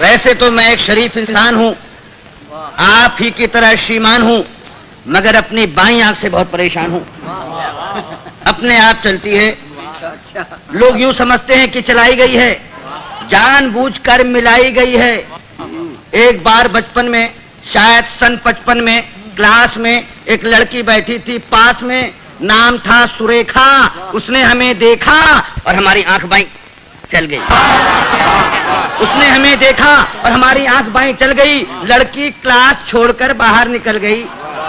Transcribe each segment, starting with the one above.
वैसे तो मैं एक शरीफ इंसान हूँ, आप ही की तरह श्रीमान हूँ, मगर अपनी बाईं आंख से बहुत परेशान हूँ। अपने आप चलती है, लोग यूं समझते हैं कि चलाई गई है, जानबूझकर मिलाई गई है। एक बार बचपन में, शायद सन 55 में, क्लास में एक लड़की बैठी थी पास में, नाम था सुरेखा। उसने हमें देखा और हमारी आंख बाईं चल गई। उसने हमें देखा और हमारी आंख बाईं चल गई। लड़की क्लास छोड़कर बाहर निकल गई।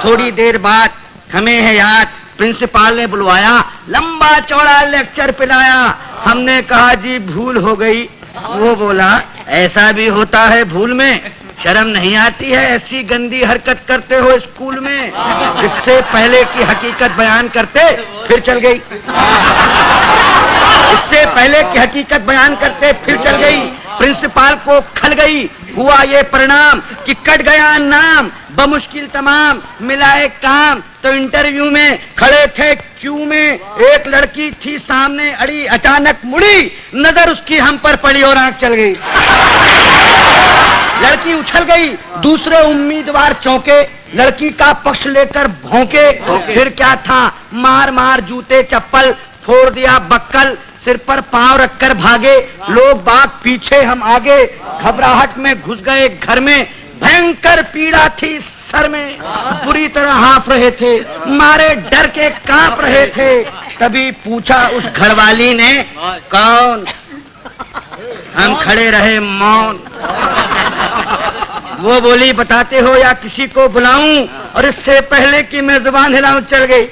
थोड़ी देर बाद हमें है याद, प्रिंसिपल ने बुलवाया, लंबा चौड़ा लेक्चर पिलाया। हमने कहा जी भूल हो गई। वो बोला ऐसा भी होता है भूल में, शर्म नहीं आती है ऐसी गंदी हरकत करते हो स्कूल में। इससे पहले की हकीकत बयान करते फिर चल गई। इससे पहले की हकीकत बयान करते फिर चल गई। प्रिंसिपल को खल गई। हुआ ये परिणाम कि कट गया नाम, बमुश्किल तमाम मिलाए काम। तो इंटरव्यू में खड़े थे क्यू में, एक लड़की थी सामने अड़ी, अचानक मुड़ी, नजर उसकी हम पर पड़ी और आंख चल गई। लड़की उछल गई, दूसरे उम्मीदवार चौंके, लड़की का पक्ष लेकर भौंके। फिर क्या था, मार मार जूते चप्पल, फोड़ दिया बक्कल, सिर पर पांव रखकर भागे। लोग बाग पीछे हम आगे, घबराहट में घुस गए घर में। भयंकर पीड़ा थी सर में, बुरी तरह हाँफ रहे थे, मारे डर के कांप रहे थे। तभी पूछा उस घरवाली ने, कौन? हम खड़े रहे मौन। वो बोली बताते हो या किसी को बुलाऊं? और इससे पहले कि मैं जुबान हिलाऊं चल गई।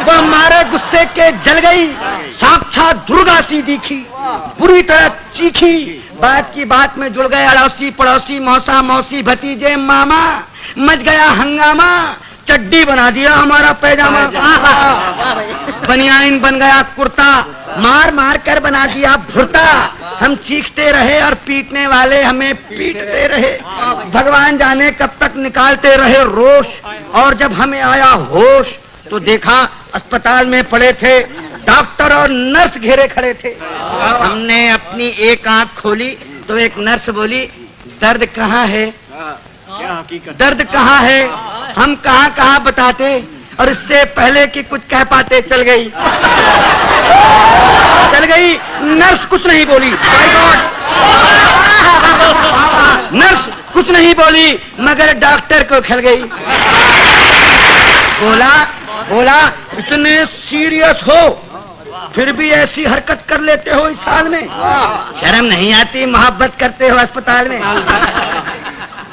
वह मारे गुस्से के जल गई, साक्षात दुर्गा सी दिखी, बुरी तरह चीखी। बात की बात में जुड़ गए अड़ोसी पड़ोसी, मौसा मौसी भतीजे मामा। मच गया हंगामा, चड्डी बना दिया हमारा पैजामा, बनियाइन बन गया कुर्ता, मार मार कर बना दिया भुर्ता। हम चीखते रहे और पीटने वाले हमें पीटते रहे। भगवान जाने कब तक निकालते रहे रोष। और जब हमें आया होश तो देखा अस्पताल में पड़े थे डॉक्टर और नर्स घेरे खड़े थे। हमने अपनी एक आंख खोली तो एक नर्स बोली, दर्द कहाँ है? दर्द कहाँ है? हम कहाँ कहाँ बताते, और इससे पहले कि कुछ कह पाते चल गई। चल गई। नर्स कुछ नहीं बोली। नर्स कुछ नहीं बोली, मगर डॉक्टर को खल गई। बोला इतने सीरियस हो फिर भी ऐसी हरकत कर लेते हो इस हाल में, शर्म नहीं आती? मोहब्बत करते हो अस्पताल में।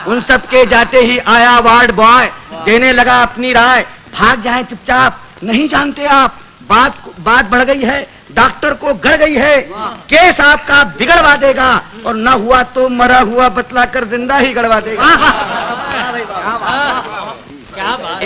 उन सब के जाते ही आया वार्ड बॉय, देने लगा अपनी राय, भाग जाएं चुपचाप, नहीं जानते आप बात बढ़ गई है, डॉक्टर को गड़ गई है, केस आपका बिगड़वा देगा, और न हुआ तो मरा हुआ बतलाकर जिंदा ही गड़वा देगा।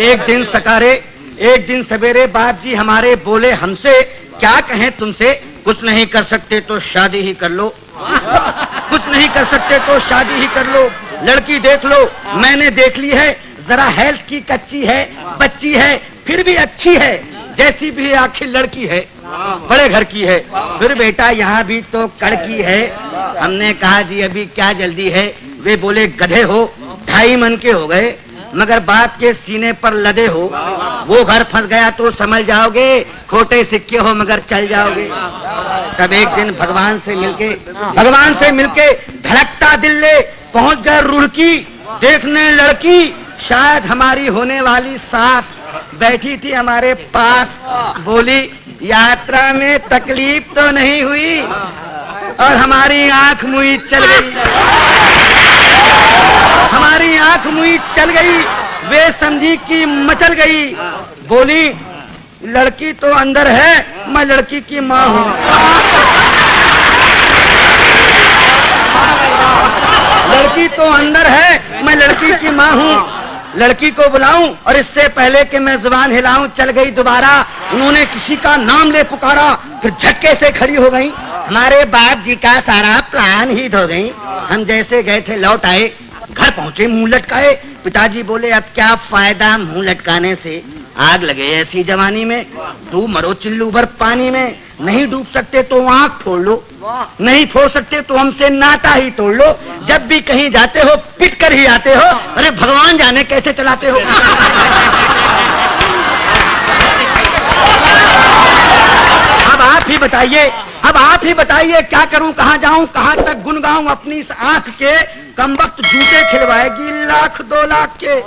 एक दिन सकारे, एक दिन सवेरे बाप जी हमारे बोले हमसे, क्या कहें तुमसे, कुछ नहीं कर सकते तो शादी ही कर लो। कुछ नहीं कर सकते तो शादी ही कर लो। लड़की देख लो, मैंने देख ली है, जरा हेल्थ की कच्ची है, बच्ची है, फिर भी अच्छी है, जैसी भी आखिर लड़की है, बड़े घर की है। फिर बेटा यहाँ भी तो कड़की है। हमने कहा जी अभी क्या जल्दी है? वे बोले गधे हो, 2.5 मन के हो गए, मगर बाप के सीने पर लदे हो। वो घर फंस गया तो समझ जाओगे, खोटे सिक्के हो मगर चल जाओगे। तब एक दिन भगवान से मिलके धड़कता दिल ले पहुंच गए रुड़की, देखने लड़की, शायद हमारी होने वाली सास बैठी थी हमारे पास। बोली यात्रा में तकलीफ तो नहीं हुई? और हमारी आंख मुई चल गई। हमारी आंख मुई चल गई, वे समझी कि मचल गई। बोली लड़की तो अंदर है, मैं लड़की की माँ हूँ। लड़की तो अंदर है, मैं लड़की की माँ हूँ। लड़की को बुलाऊं और इससे पहले कि मैं जुबान हिलाऊं चल गई दोबारा। उन्होंने किसी का नाम ले पुकारा, फिर झटके से खड़ी हो गई। हमारे बाप जी का सारा प्लान ही धो गई। हम जैसे गए थे लौट आए, घर पहुंचे मुंह लटकाए। पिताजी बोले अब क्या फायदा मुंह लटकाने से, आग लगे ऐसी जवानी में, डूब मरो चिल्लू भर पानी में, नहीं डूब सकते तो आंख फोड़ लो। नहीं फोड़ सकते तो हमसे नाता ही तोड़ लो। जब भी कहीं जाते हो पिट कर ही आते हो। अरे भगवान जाने कैसे चलाते हो। अब आप ही बताइए क्या करूं, कहां जाऊं, कहां तक गुन गाऊं अपनी इस आंख के। कमबख्त जूते खिलवाएगी 1 लाख 2 लाख के।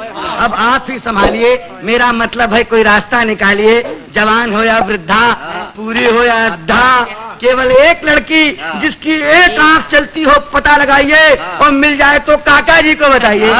अब आप ही संभालिए, मेरा मतलब है कोई रास्ता निकालिए। जवान हो या वृद्धा, पूरी हो या अद्धा, केवल एक लड़की जिसकी एक आंख चलती हो पता लगाइए, और मिल जाए तो काका जी को बताइए।